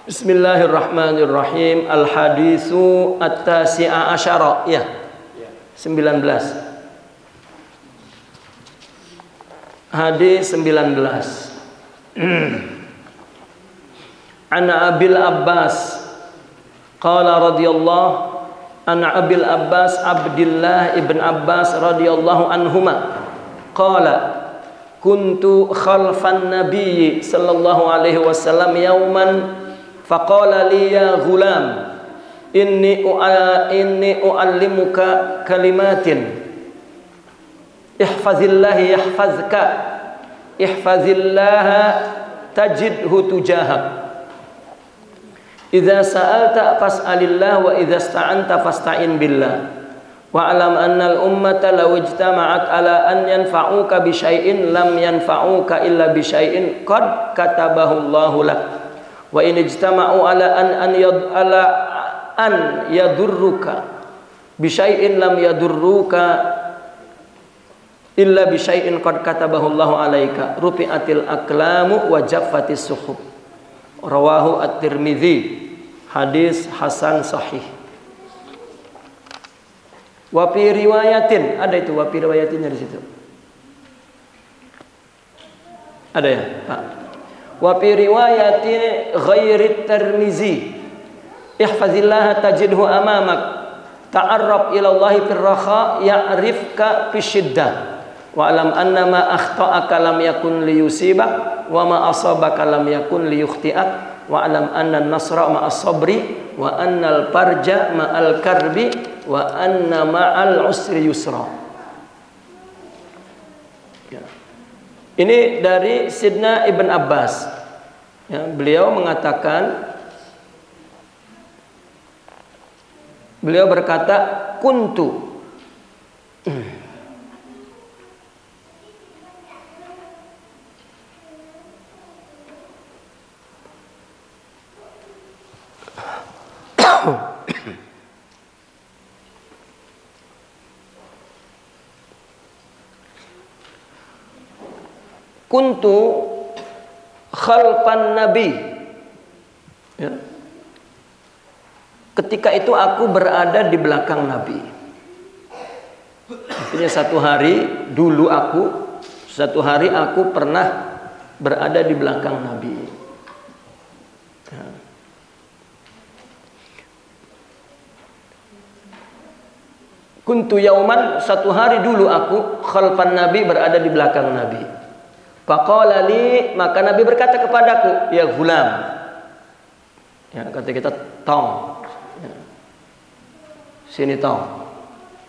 Bismillahirrahmanirrahim. Al-hadisu at-tasi'a asyara. Ya. 19. Hadis 19. Ana Abil Abbas qala radhiyallahu ana Abil Abbas Abdullah ibn Abbas radhiyallahu anhuma qala kuntu khalfan nabiyyi sallallahu alaihi wasallam yauman faqala li ya ghulam inni uallimuka kalimatin ihfazillahi yahfazka ihfazillaha tajidhu tujahak idza sa'alta fas'alillah wa idza ista'anta fasta'in billah wa alam annal ummata law ijtama'at ala an yanfa'uka bi syai'in lam yanfa'uka illa bi syai'in qad katabahu Allahu lak wa in ijtama'u ala an yadurruka bi syai'in lam yadurruka illa bi syai'in qad katabahu Allahu alaika rufi'atil aqlamu wa jaffatis suhuf. Rawahu at-Tirmidzi. Hadis hasan sahih. Wa fi riwayatin, ada itu wa fi riwayatinnya di situ. Ada ya, Pak. Wa fi riwayatin ghairi Tirmizi. Ihfazillaha tajidhu amamak. Ta'arraf ila Allah fil raha ya'rifka fi syiddah. Wa alam anna ma akhta'aka lam yakun liyusibak wa ma asabaka lam yakun liyukhti'ak. Wa alam anna an-nasra ma'as sabri wa annal farja ma'al karbi wa anna ma'al usri yusra. Ya. Ini dari Sidna Ibn Abbas. Ya, beliau mengatakan, beliau berkata, kuntu kuntu khalfan nabi, ya. Ketika itu aku berada di belakang Nabi. Artinya satu hari aku pernah berada di belakang Nabi, ya. Kuntu yauman, satu hari dulu aku khalfan Nabi, berada di belakang Nabi. Faqala li, maka Nabi berkata kepadaku, ya ghulam. Ya, kata kita tong. Ya. Sini tong.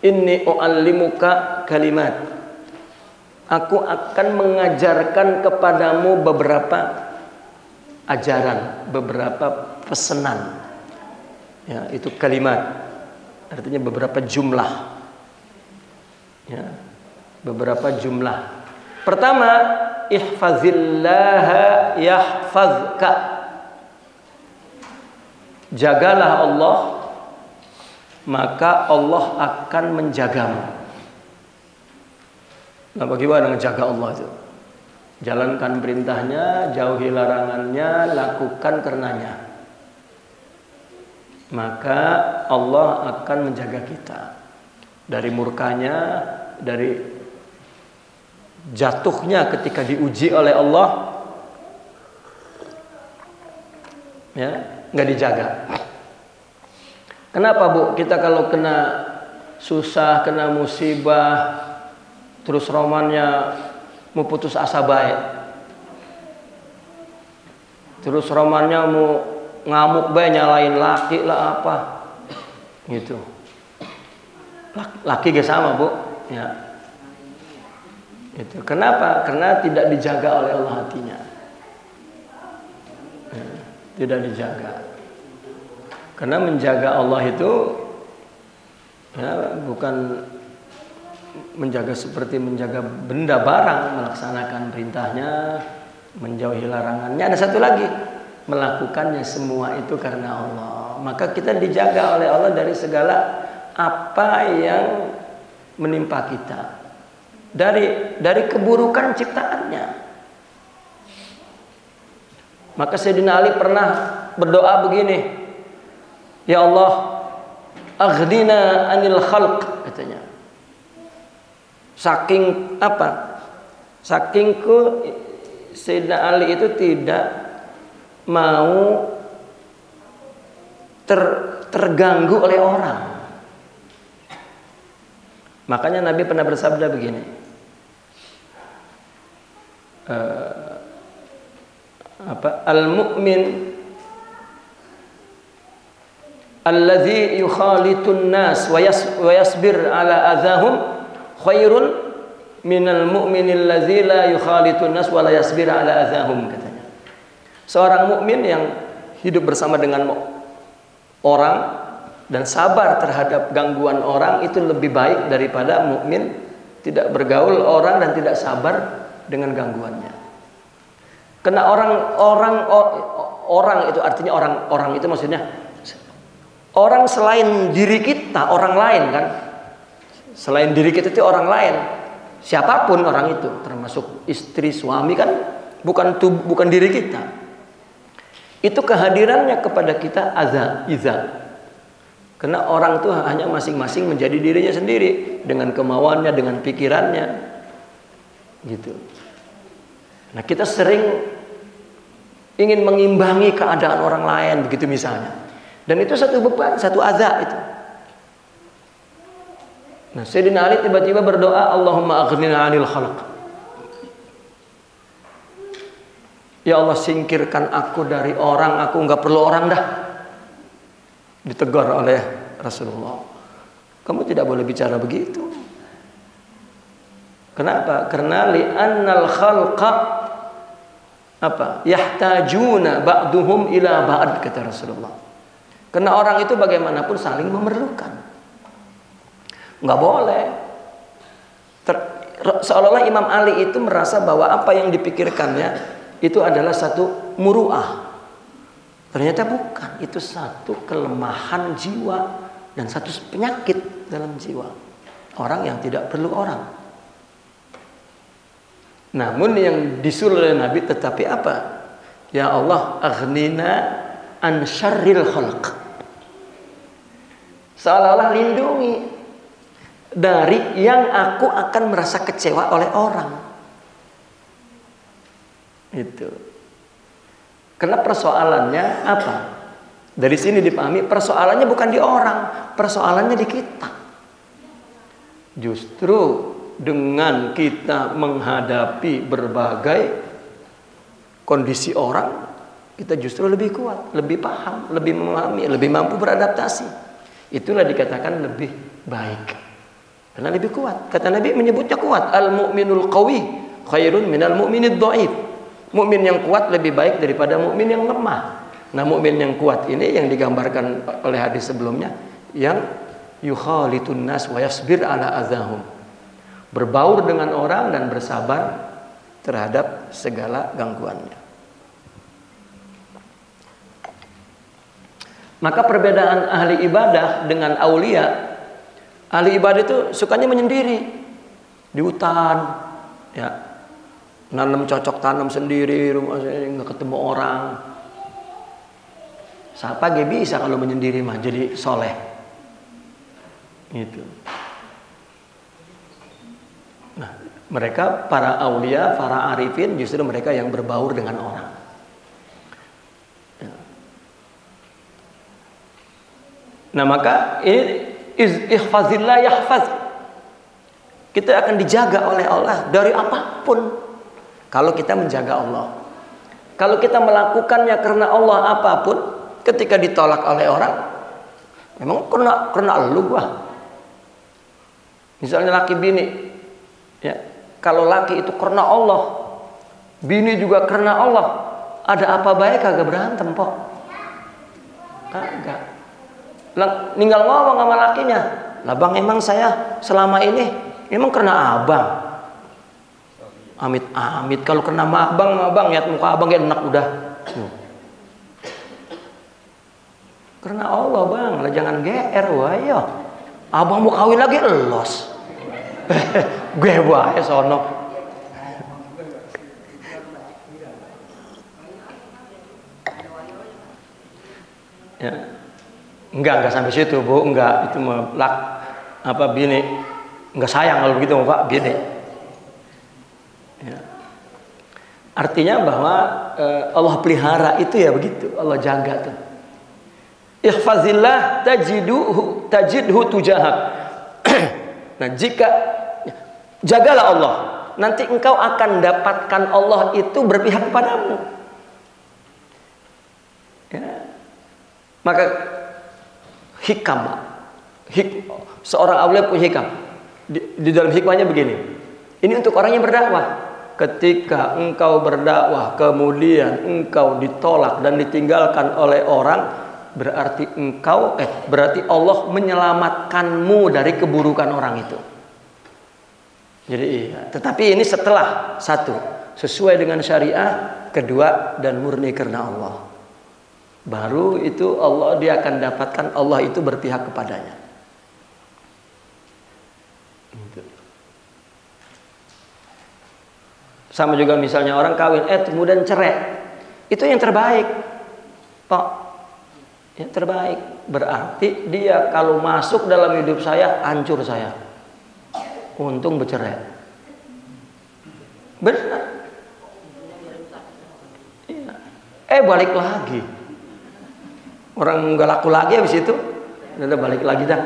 Inni uallimuka kalimat. Aku akan mengajarkan kepadamu beberapa ajaran, beberapa pesanan. Ya, itu kalimat. Artinya beberapa jumlah. Ya, beberapa jumlah. Pertama, ihfazillaha yahfazka. Jagalah Allah, maka Allah akan menjagamu. Nah, bagaimana menjaga Allah itu? Jalankan perintahnya, jauhi larangannya, lakukan karenanya. Maka Allah akan menjaga kita dari murkanya, dari jatuhnya ketika diuji oleh Allah, ya, nggak dijaga. Kenapa, Bu? Kita kalau kena susah, kena musibah, terus romannya mau putus asa baik, terus romannya mau ngamuk baik, nyalain laki lah apa, gitu. Laki gak sama, Bu, ya. Itu kenapa? Karena tidak dijaga oleh Allah hatinya, ya, tidak dijaga. Karena menjaga Allah itu, ya, bukan menjaga seperti menjaga benda barang, melaksanakan perintahnya, menjauhi larangannya. Ada satu lagi, melakukannya semua itu karena Allah. Maka kita dijaga oleh Allah dari segala apa yang menimpa kita, dari keburukan ciptaannya. Maka Sayyidina Ali pernah berdoa begini, ya Allah, aghnina anil khalq, katanya. Saking apa? Sakingku Sayyidina Ali itu tidak mau terganggu oleh orang. Makanya Nabi pernah bersabda begini, al-mu'min alladzi yukhalitun nas wa yasbir ala adahum khairun minal mu'minil ladzi la yukhalitun nas wa la yasbir ala adahum, katanya. Seorang mukmin yang hidup bersama dengan orang dan sabar terhadap gangguan orang itu lebih baik daripada mukmin tidak bergaul orang dan tidak sabar dengan gangguannya. Karena orang itu artinya orang itu maksudnya orang selain diri kita, orang lain kan. Selain diri kita itu orang lain. Siapapun orang itu, termasuk istri, suami kan bukan diri kita. Itu kehadirannya kepada kita iza. Karena orang itu hanya masing-masing menjadi dirinya sendiri dengan kemauannya, dengan pikirannya, gitu. Nah, kita sering ingin mengimbangi keadaan orang lain, begitu misalnya. Dan itu satu beban, satu azab itu. Nah, Sayyidina Ali tiba-tiba berdoa, Allahumma aghnina 'anil khalq. Ya Allah, singkirkan aku dari orang, aku enggak perlu orang dah. Ditegur oleh Rasulullah. Kamu tidak boleh bicara begitu. Kenapa? Karena li'annal khalqa yahtajuna ba'duhum ila ba'd, kata Rasulullah. Karena orang itu bagaimanapun saling memerlukan. Enggak boleh. Seolah-olah Imam Ali itu merasa bahwa apa yang dipikirkannya itu adalah satu muru'ah. Ternyata bukan, itu satu kelemahan jiwa dan satu penyakit dalam jiwa. Orang yang tidak perlu orang. Namun yang disuruh oleh Nabi tetapi apa? Ya Allah, aghnina an syarril khalq. Seolah-olah lindungi dari yang aku akan merasa kecewa oleh orang. Itu. Karena persoalannya apa? Dari sini dipahami persoalannya bukan di orang, persoalannya di kita. Justru dengan kita menghadapi berbagai kondisi orang, kita justru lebih kuat, lebih paham, lebih memahami, lebih mampu beradaptasi. Itulah dikatakan lebih baik. Karena lebih kuat. Kata Nabi menyebutnya kuat. Al-mu'minul qawi khairun minal mu'minid dhaif. Mukmin yang kuat lebih baik daripada mukmin yang lemah. Nah, mukmin yang kuat ini yang digambarkan oleh hadis sebelumnya, yang yukhalitun nas wa yasbir ala azahum. Berbaur dengan orang dan bersabar terhadap segala gangguannya. Maka perbedaan ahli ibadah dengan aulia, ahli ibadah itu sukanya menyendiri di hutan, ya. Nanam cocok tanam sendiri, rumah sendiri, nggak ketemu orang. Siapa gak bisa kalau menyendiri mah jadi soleh. Gitu. Nah, mereka para aulia, para arifin justru mereka yang berbaur dengan orang. Ya. Nah, maka ini ihfazillah yahfaz. Kita akan dijaga oleh Allah dari apapun. Kalau kita menjaga Allah. Kalau kita melakukannya karena Allah apapun, ketika ditolak oleh orang, memang kena elu gua. Misalnya laki bini, ya, kalau laki itu karena Allah, bini juga karena Allah, ada apa baik kagak berantem, Pok? Kagak. Ninggal ngomong sama lakinya, lah bang, emang saya selama ini emang karena abang. Amit kalau kena abang lihat muka abang kayak enak udah. Karena Allah bang, lah jangan GR wayo. Abang mau kawin lagi elos. Gue wae sono. Ya. Enggak sampai situ, Bu. Enggak, itu bini. Enggak sayang kalau begitu, Pak, bini. Ya. Artinya bahwa Allah pelihara itu ya begitu, Allah jaga tuh. Ihfazillah tajidhu tujahak. Nah, jika jagalah Allah, nanti engkau akan dapatkan Allah itu berpihak kepadamu. Ya. Maka seorang awliya punya hikam. Di dalam hikmahnya begini. Ini untuk orang yang berdakwah. Ketika engkau berdakwah kemudian engkau ditolak dan ditinggalkan oleh orang, berarti Allah menyelamatkanmu dari keburukan orang itu. Jadi tetapi ini setelah satu, sesuai dengan syariah, kedua dan murni karena Allah. Baru itu dia akan dapatkan Allah itu berpihak kepadanya. Sama juga misalnya orang kawin, kemudian cerai, itu yang terbaik, Pak. Yang terbaik berarti dia kalau masuk dalam hidup saya, hancur saya. Untung bercerai. Benar. Iya. Balik lagi. Orang nggak laku lagi habis itu, udah balik lagi dah.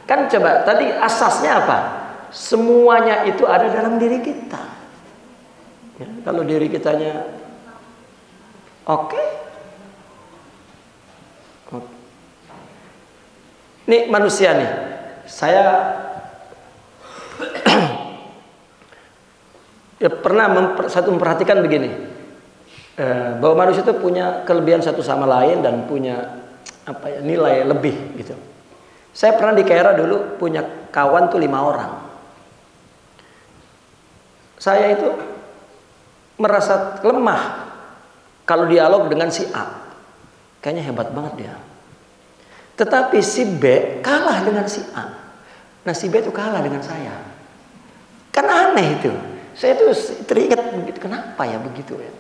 Kan coba tadi asasnya apa? Semuanya itu ada dalam diri kita. Ya, kalau diri kitanya oke. Ini manusia nih. Saya pernah memperhatikan begini. Bahwa manusia itu punya kelebihan satu sama lain dan punya nilai lebih gitu. Saya pernah di Kaira dulu punya kawan tuh 5 orang. Saya itu merasa lemah kalau dialog dengan si A. Kayaknya hebat banget dia. Tetapi si B kalah dengan si A. Nah si B itu kalah dengan saya. Kan aneh itu. Saya tuh teringat begitu. Kenapa ya begitu ya?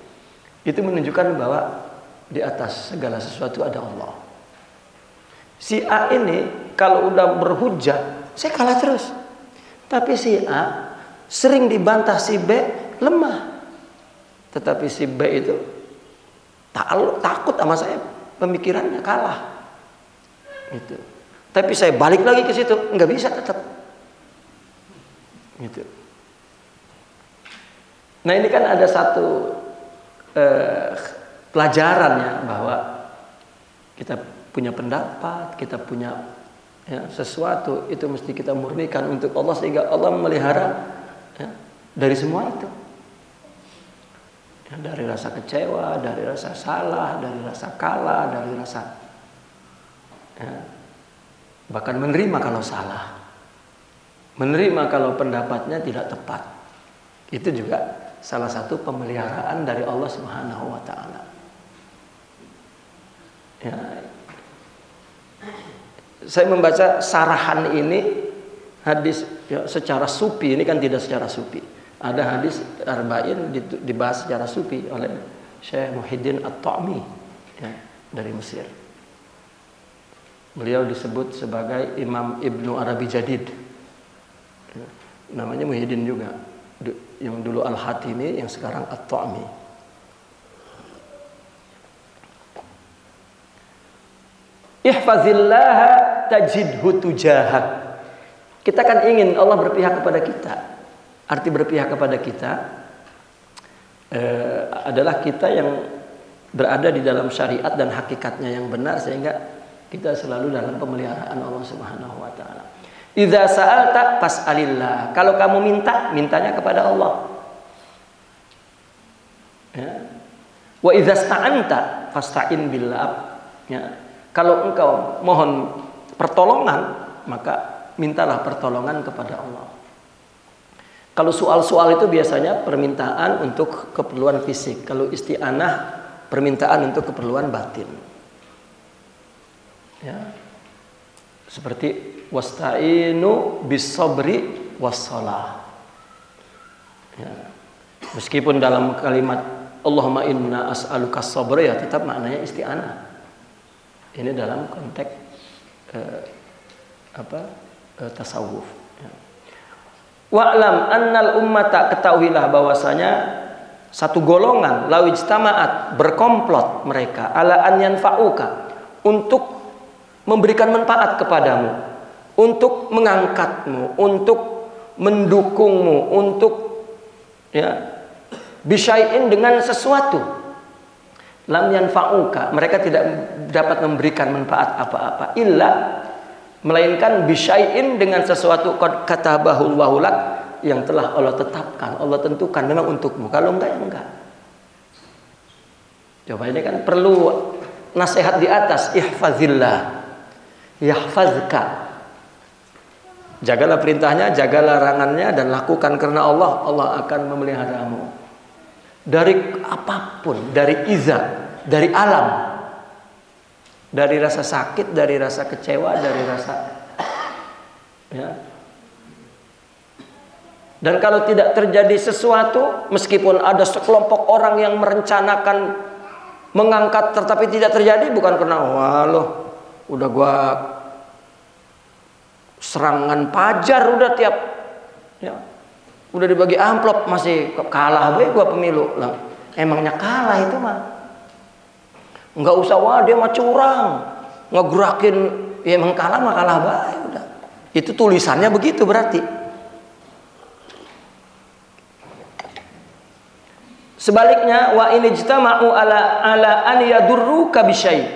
Itu menunjukkan bahwa di atas segala sesuatu ada Allah. Si A ini kalau udah berhujah, saya kalah terus. Tapi si A sering dibantah si B, lemah. Tetapi si B itu takut sama saya, pemikirannya kalah. Gitu. Tapi saya balik lagi ke situ, nggak bisa tetap. Gitu. Nah ini kan ada satu pelajarannya bahwa kita punya pendapat, kita punya sesuatu itu mesti kita murnikan untuk Allah sehingga Allah memelihara dari semua itu. Dari rasa kecewa, dari rasa salah, dari rasa kalah, dari rasa bahkan menerima kalau salah, menerima kalau pendapatnya tidak tepat. Itu juga salah satu pemeliharaan dari Allah Subhanahu wa taala. Ya. Saya membaca sarahan ini hadis secara sufi, ini kan tidak secara sufi. Ada hadis arba'in dibahas secara sufi oleh Syekh Muhyiddin At-Ta'mi dari Mesir. Beliau disebut sebagai Imam Ibnu Arabi Jadid. Namanya Muhyiddin juga. Yang dulu Al-Hatimi, yang sekarang At-Ta'mi. Ihfazillaha tajidhu tujahak. Kita kan ingin Allah berpihak kepada kita. Arti berpihak kepada kita adalah kita yang berada di dalam syariat dan hakikatnya yang benar sehingga kita selalu dalam pemeliharaan Allah Subhanahu wa taala. Idza sa'alta fas'alillah. Kalau kamu minta, mintanya kepada Allah. Ya. Wa idza sta'anta fasta'in billah. Ya. Kalau engkau mohon pertolongan, maka mintalah pertolongan kepada Allah. Kalau soal-soal itu biasanya permintaan untuk keperluan fisik. Kalau isti'anah, permintaan untuk keperluan batin. Ya. Seperti wasta'inu bis-sabri was-shalah. Ya. Meskipun dalam kalimat Allahumma inna as'aluka as-sabra ya tetap maknanya isti'anah. Ini dalam konteks tasawuf. Wa'lam annal ummata, ketahuilah bahwasanya satu golongan lawijtama'at, berkomplot mereka ala an yanfa'uka, untuk memberikan manfaat kepadamu, untuk mengangkatmu, untuk mendukungmu, untuk bisyai'in, dengan sesuatu. Lam yanfa'uka, mereka tidak dapat memberikan manfaat apa-apa, illa, melainkan bisyai'in, dengan sesuatu qad katabahu Allahu lak, yang telah Allah tetapkan, Allah tentukan memang untukmu. Kalau enggak, ya enggak. Coba ini kan perlu nasihat di atas, ihfazillah yahfazka. Jagalah perintahnya, jaga larangannya, dan lakukan karena Allah, Allah akan memeliharamu dari apapun, dari iza, dari alam, dari rasa sakit, dari rasa kecewa, dari rasa Dan kalau tidak terjadi sesuatu, meskipun ada sekelompok orang yang merencanakan mengangkat tetapi tidak terjadi, bukan karena wah loh, udah gua serangan pajar udah tiap udah dibagi amplop masih kalah gue gua pemilu lah. Emangnya kalah itu mah. Enggak usah wah dia mah curang, ngegerakin, ya emang kalah mah kalah bae udah. Itu tulisannya begitu berarti. Sebaliknya, wa in ijtama'u ala an yadurruka bisyai'.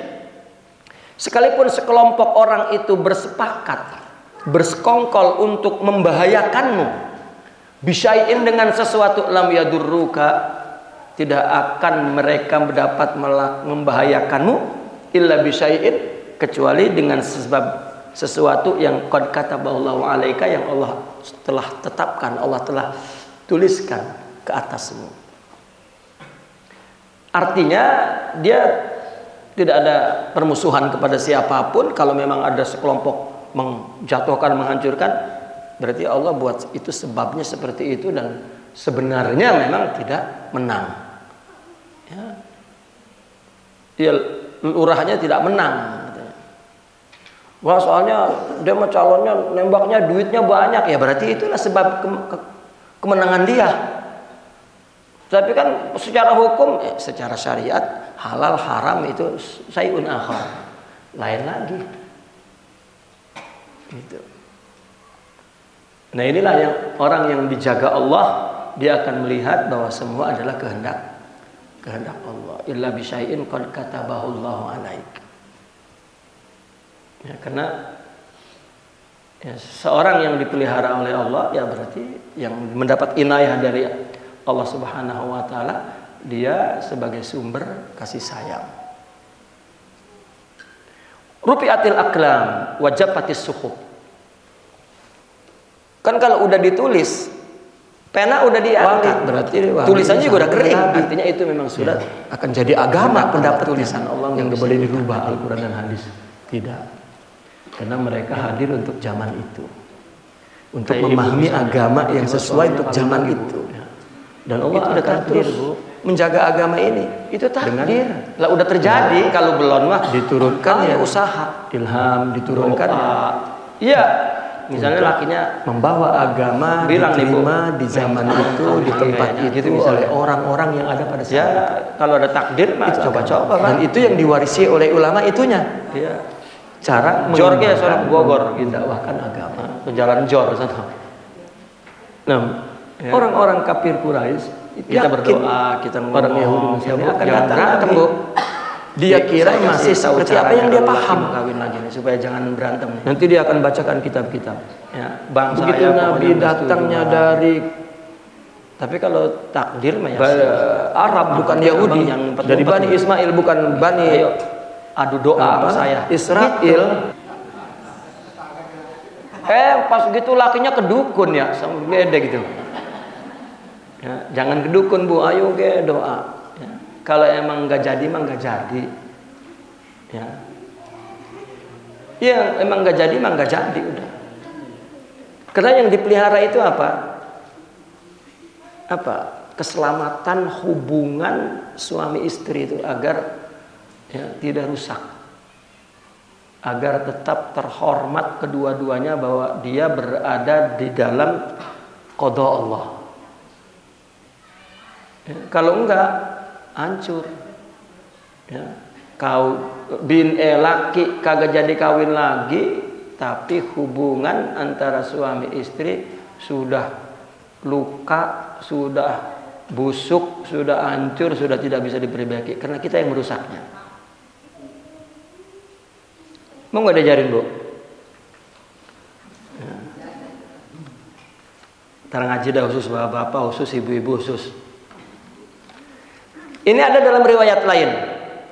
Sekalipun sekelompok orang itu bersepakat, bersekongkol untuk membahayakanmu, bisyai'in, dengan sesuatu, lam yadurruka, tidak akan mereka dapat membahayakanmu, illa bisyai'in, kecuali dengan sebab sesuatu yang qad kataballahu alaika, yang Allah telah tetapkan, Allah telah tuliskan ke atasmu. Artinya dia tidak ada permusuhan kepada siapapun. Kalau memang ada sekelompok menjatuhkan, menghancurkan, berarti Allah buat itu sebabnya seperti itu, dan sebenarnya memang tidak menang. Dia lurahnya tidak menang. Wah soalnya dia mah calonnya nembaknya duitnya banyak, ya berarti itulah sebab kemenangan dia. Tapi kan secara hukum, secara syariat, halal haram itu syai'un akhar, lain lagi. Gitu. Nah inilah yang orang yang dijaga Allah, dia akan melihat bahwa semua adalah kehendak Allah. Illa bisyai'in qad katabahu Allahu alaik. Ya, karena seorang yang dipelihara oleh Allah, ya berarti yang mendapat inayah dari Allah Subhanahu wa taala, dia sebagai sumber kasih sayang. Rufi'atil aqlam wa jaffatis suhuf. Kan kalau udah ditulis, pena udah diangkat, berarti tulisannya juga udah kering. Artinya itu memang sudah akan jadi agama, pendapat tulisan Allah yang boleh dirubah Al-Qur'an dan hadis. Tidak. Karena mereka hadir untuk zaman itu. Untuk memahami agama yang sesuai untuk zaman itu. Dan Allah akan terus menjaga agama ini. Itu takdir. Lah udah terjadi, kalau belum mah diturunkan ya usaha, ilham diturunkan. Iya. Misalnya lakinya membawa agama diterima di zaman itu, di tempat itu oleh orang-orang yang ada pada saat itu. Kalau ada takdir mah coba-coba. Dan itu yang diwarisi oleh ulama itunya. Iya. Cara jorge soal Bogor gitu, bahkan agama. Jalan jor sana. Nah, orang-orang kafir Quraisy, kita berdoa, kita ngomong, orang Yahudi Muslim akan datang, Bu. Dia kira masih seperti apa yang dia paham. Kawin lagi nih, supaya jangan berantem nih. Nanti dia akan bacakan kitab-kitab. Ya, bangsa begitu Nabi datangnya dari, tapi kalau takdir mah Arab bukan Yahudi, dari Bani Ismail bukan Bani. Adu doa saya. Israel. Pas gitu lakinya ke dukun ya, sama gede gitu. Ya, jangan ke dukun Bu, ayo ke doa. Ya. Kalau emang nggak jadi mah nggak jadi. Ya. Ya emang nggak jadi mah nggak jadi udah. Karena yang dipelihara itu apa? Keselamatan hubungan suami istri itu agar tidak rusak. agar tetap terhormat kedua-duanya bahwa dia berada di dalam qada Allah. Ya, kalau enggak hancur. Ya, kau laki kagak jadi kawin lagi, tapi hubungan antara suami istri sudah luka, sudah busuk, sudah hancur, sudah tidak bisa diperbaiki karena kita yang merusaknya. Mau nggak diajarin, Bu? Ya. Ntar ngaji dah khusus bapak-bapak, khusus ibu-ibu, khusus. Ini ada dalam riwayat lain.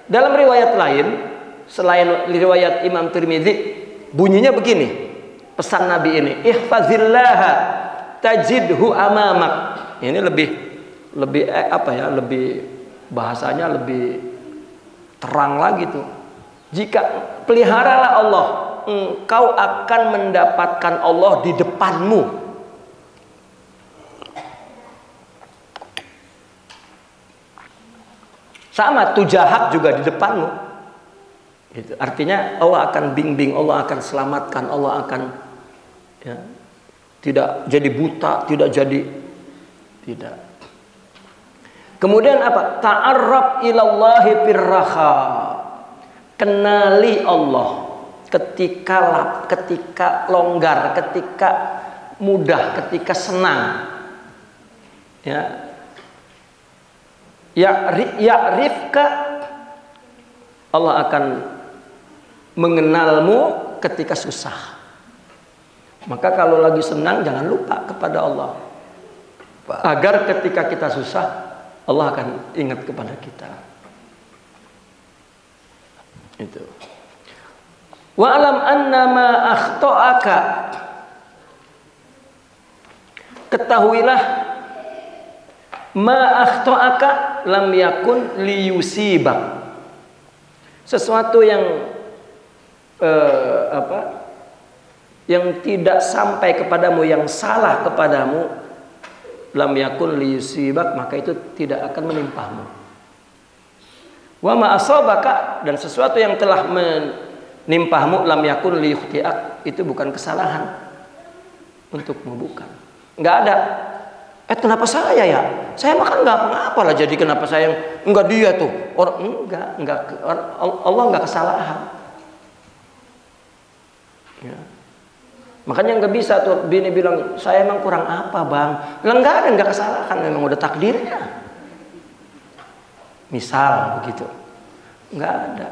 Dalam riwayat lain, selain riwayat Imam Tirmidzi, bunyinya begini. Pesan Nabi ini, ihfazillaha tajidhu amamak. Ini lebih apa ya? Lebih bahasanya lebih terang lagi tuh. Jika peliharalah Allah, engkau akan mendapatkan Allah di depanmu. Sama tujahat juga di depanmu. Itu artinya Allah akan bimbing, Allah akan selamatkan, Allah akan ya, tidak jadi buta, tidak. Kemudian apa? Ta'arraf ilallahi firraha. Kenali Allah ketika longgar, ketika mudah, ketika senang. Ya. Ya'rifka, Allah akan mengenalmu ketika susah. Maka kalau lagi senang jangan lupa kepada Allah. Agar ketika kita susah Allah akan ingat kepada kita. Itu. Wa alam annama akhta'aka, ketahuilah ma akhta'aka lam yakun liyusibak, sesuatu yang yang tidak sampai kepadamu, yang salah kepadamu, lam yakun liyusibak, maka itu tidak akan menimpamu. Wa ma asabaka, dan sesuatu yang telah menimpamu, lam yakun liyukhti'ak, itu bukan kesalahan untukmu, bukan. Enggak ada. Kenapa saya ya? Saya makan enggak apa-apa lah, jadi kenapa saya enggak dia tuh? Orang enggak Allah enggak kesalahan. Ya. Makanya enggak bisa tuh bini bilang, "Saya emang kurang apa, Bang?" Lah enggak kesalahan, memang udah takdirnya. Misal begitu, nggak ada.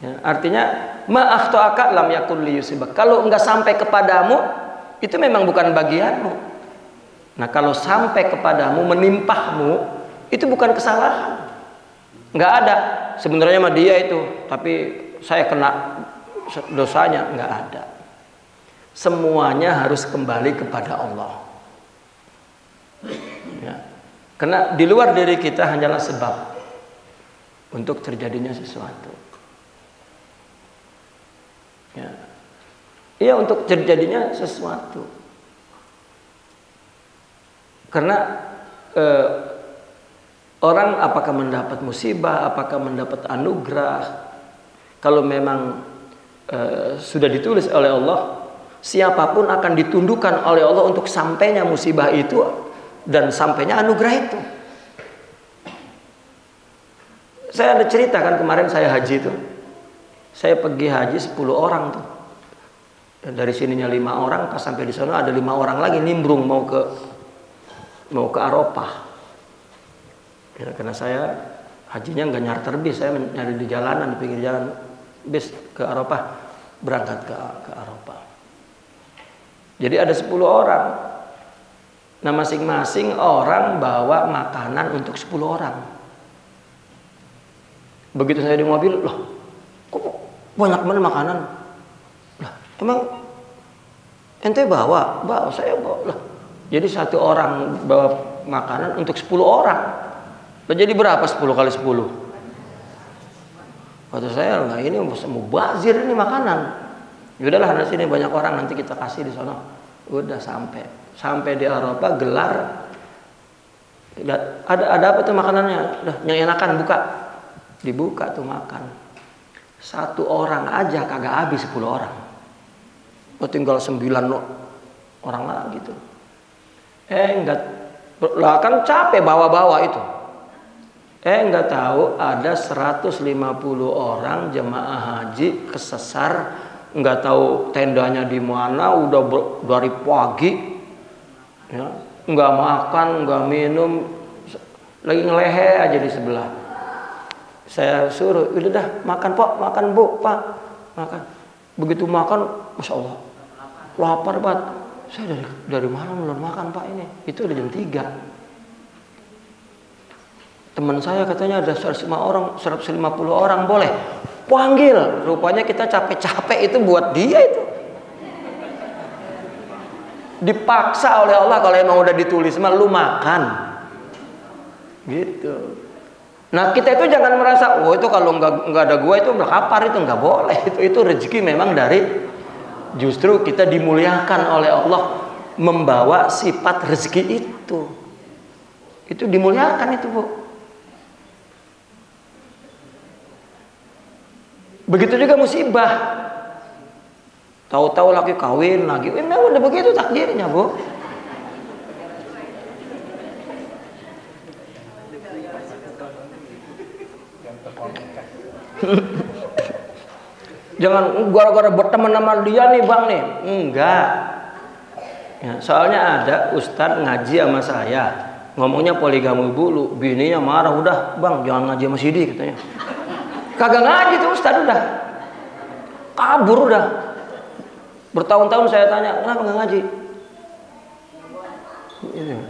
Ya, artinya ma akhta'aka lam yakun liyusibak. Kalau nggak sampai kepadamu, itu memang bukan bagianmu. Nah kalau sampai kepadamu, menimpahmu, itu bukan kesalahan. Nggak ada. Sebenarnya mah dia itu, tapi saya kena dosanya, nggak ada. Semuanya harus kembali kepada Allah. Ya. Karena di luar diri kita hanyalah sebab untuk terjadinya sesuatu. Ya, iya, untuk terjadinya sesuatu. Karena orang apakah mendapat musibah, apakah mendapat anugerah, kalau memang sudah ditulis oleh Allah, siapapun akan ditundukkan oleh Allah untuk sampainya musibah itu dan sampainya anugerah itu. Saya ada cerita kan, kemarin saya haji itu. Saya pergi haji 10 orang tuh. Dan dari sininya 5 orang, pas sampai di sana ada 5 orang lagi nimbrung mau ke Arafah. Ya, karena saya hajinya nggak nyarter bis, saya nyari di jalanan, di pinggir jalan bis ke Arafah, berangkat ke Arafah. Jadi ada 10 orang. Nah masing-masing orang bawa makanan untuk 10 orang. Begitu saya di mobil, loh kok banyak banget makanan? Lah emang ente bawa? Bawa, saya bawa. Lah jadi 1 orang bawa makanan untuk 10 orang. Lah jadi berapa 10 kali 10? Kata saya, nah ini mau bazir ini makanan. Yaudahlah, nanti sini banyak orang, nanti kita kasih di sana. Udah sampai di Arafah, gelar. Ada apa tuh makanannya? Udah yang enakan buka. Dibuka tuh makan. 1 orang aja kagak habis 10 orang. Tinggal 9 orang lagi tuh. Enggak, lah kan capek bawa-bawa itu. Enggak tahu ada 150 orang jemaah haji kesesar, enggak tahu tendanya di mana, udah dari pagi, ya, enggak makan, enggak minum, lagi ngelehe aja di sebelah. Saya suruh, udah dah makan Pak, makan Bu, Pak, makan. Begitu makan, Masya Allah, lapar banget. Saya dari mana belum makan Pak ini? Itu udah jam 3. Teman saya katanya ada 150 orang boleh. Panggil, rupanya kita capek-capek itu buat dia itu. Dipaksa oleh Allah kalau emang udah ditulis mah lu makan. Gitu. Nah kita itu jangan merasa, oh itu kalau nggak ada gua itu lapar, itu nggak boleh. Itu rezeki memang dari, justru kita dimuliakan oleh Allah membawa sifat rezeki itu. Itu dimuliakan itu Bu. Begitu juga musibah. Tahu-tahu laki kawin lagi, memang udah begitu takdirnya Bu. Jangan gara-gara berteman sama dia nih Bang nih. Enggak. Ya, soalnya ada ustadz ngaji sama saya, ngomongnya poligami dulu, bininya marah, udah Bang jangan ngaji sama Sidi katanya. Kagak ngaji tuh ustadz, udah kabur udah. Bertahun-tahun saya tanya, kenapa nggak ngaji?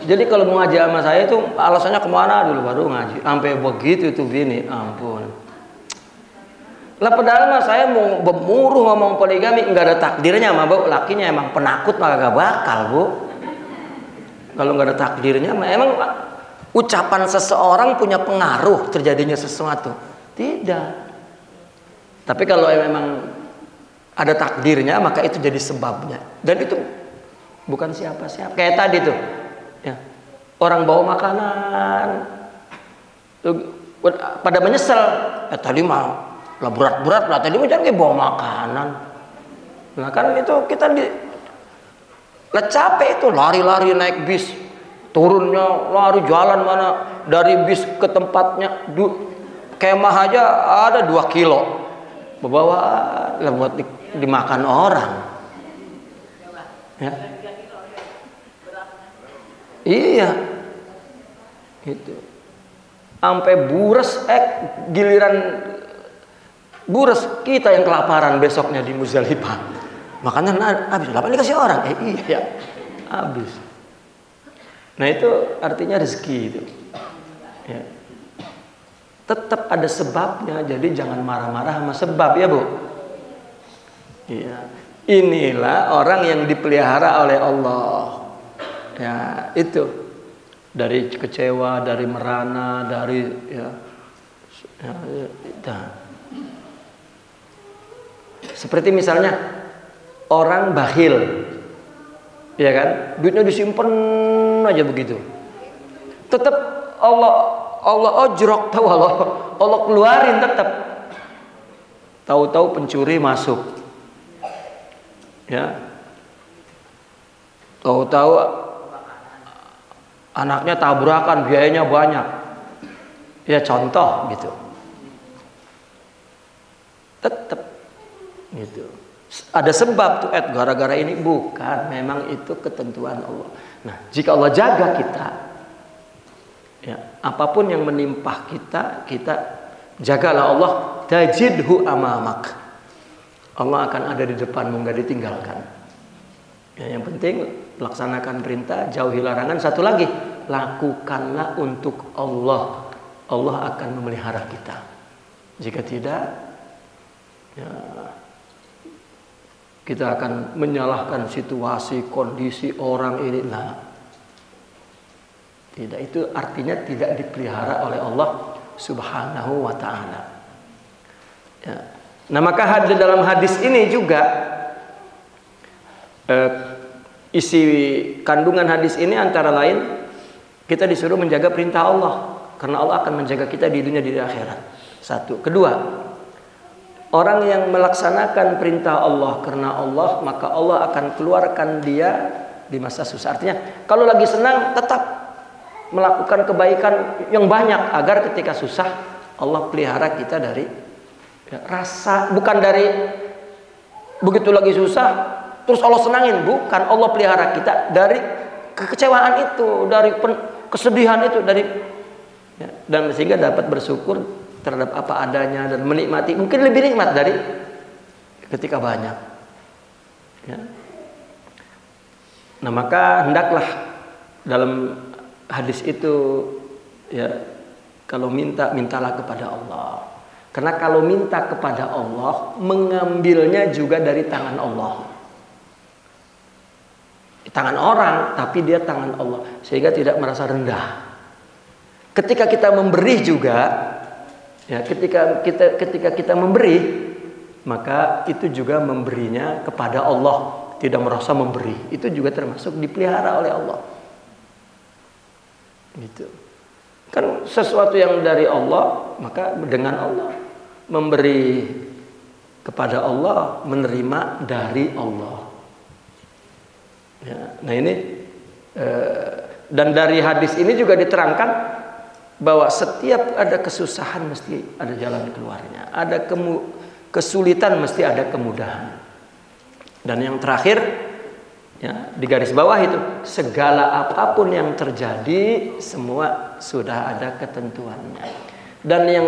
Jadi kalau mau ngaji sama saya itu alasannya kemana dulu baru ngaji. Sampai begitu tuh bini, ampun. Lah padahal mah saya mau bemuruh ngomong poligami, nggak ada takdirnya mah Bu. Lakinya emang penakut mah gak bakal Bu. Kalau nggak ada takdirnya mah emang ucapan seseorang punya pengaruh terjadinya sesuatu. Tidak. Tapi kalau memang ada takdirnya maka itu jadi sebabnya. Dan itu bukan siapa-siapa. Kayak tadi tuh, ya, orang bawa makanan, tuh, pada menyesal. Tadi mah lah berat-berat lah, tadi mah jangan bawa makanan. Nah kan itu kita lah capek itu lari-lari naik bis, turunnya lari jalan mana dari bis ke tempatnya kemah aja ada 2 kilo. Bawa lah buat dimakan orang. Ya. Iya. Itu. Sampai buras giliran buras kita yang kelaparan besoknya di Muzdalifah. Makanya habis lapar dikasih orang. Iya. Habis. Nah, itu artinya rezeki itu. Ya. Tetap ada sebabnya, jadi jangan marah-marah sama sebab ya Bu. Iya. Inilah orang yang dipelihara oleh Allah. Ya, itu. Dari kecewa, dari merana, dari seperti misalnya orang bakhil. Ya kan? Duitnya disimpan aja begitu. Tetap Allah ojrok, tahu Allah keluarin tetap. Tahu-tahu pencuri masuk. Ya. Tahu-tahu anaknya tabrakan, biayanya banyak. Ya contoh gitu. Tetap gitu. Ada sebab tuh gara-gara ini bukan, memang itu ketentuan Allah. Nah, jika Allah jaga kita, ya, apapun yang menimpa kita jagalah Allah, tajidhu amamak. Allah akan ada di depanmu, nggak ditinggalkan. Ya, yang penting laksanakan perintah, jauhi larangan. Satu lagi, lakukanlah untuk Allah. Allah akan memelihara kita. Jika tidak, ya, kita akan menyalahkan situasi, kondisi orang ini. Nah, tidak, itu artinya tidak dipelihara oleh Allah Subhanahu wa ta'ala. Ya. Nah, maka dalam hadis ini juga isi kandungan hadis ini antara lain kita disuruh menjaga perintah Allah, karena Allah akan menjaga kita di dunia di akhirat. Satu. Kedua, Orang yang melaksanakan perintah Allah karena Allah, maka Allah akan keluarkan dia di masa susah. Artinya kalau lagi senang tetap melakukan kebaikan yang banyak agar ketika susah Allah pelihara kita dari rasa, bukan dari begitu lagi susah terus Allah senangin, bukan. Allah pelihara kita dari kekecewaan itu, dari kesedihan itu, dari dan sehingga dapat bersyukur terhadap apa adanya dan menikmati, mungkin lebih nikmat dari ketika banyak. Nah maka hendaklah dalam hadis itu kalau mintalah kepada Allah. Karena kalau minta kepada Allah, mengambilnya juga dari tangan Allah. Tangan orang, tapi dia tangan Allah, sehingga tidak merasa rendah. Ketika kita memberi juga, ketika kita memberi, maka itu juga memberinya kepada Allah, tidak merasa memberi. Itu juga termasuk dipelihara oleh Allah. Gitu. Kan sesuatu yang dari Allah, maka dengan Allah. Memberi kepada Allah, menerima dari Allah. Nah ini dan dari hadis ini juga diterangkan bahwa setiap ada kesusahan mesti ada jalan keluarnya, ada kesulitan mesti ada kemudahan. Dan yang terakhir di garis bawah itu, segala apapun yang terjadi semua sudah ada ketentuannya, dan yang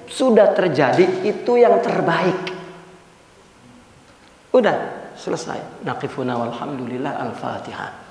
sudah terjadi itu yang terbaik. Udah selesai. Naqifuna walhamdulillah. Al-Fatihah.